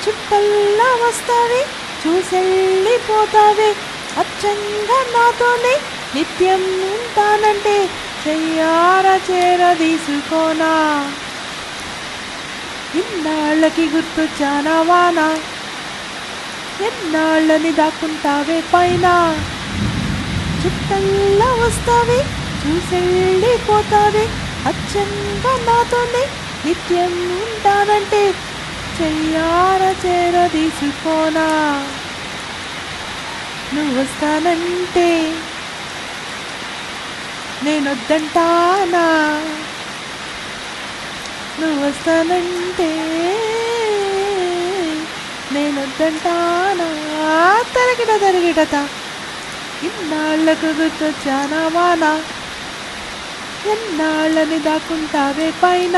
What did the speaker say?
చుట్టల్లా వస్తావే చూసెళ్ళిపోతావే అచ్చంగా నాతోనే నిత్యం ఉంటానంటే చెయ్యార చేరదీసుకోనా ఇన్నాళ్ళకి గుర్తొచ్చానా వానా ఎన్నాళ్ళని దాక్కుంటావే పైన చుట్టల్లా వస్తావే చూసెళ్ళిపోతావే అచ్చంగా నాతోనే నిత్యం ఉంటానంటే చెయ్యార చేరదీసుకోనా నువ్వు వస్తానంటే నేనొద్దంటానా నువ్వు వస్తానంటే నేనొద్దంటానా తరిగిడత ఇన్నాళ్ళకు గుర్తొచ్చానా వానా ఎన్నాళ్ళని దాక్కుంటావే పైన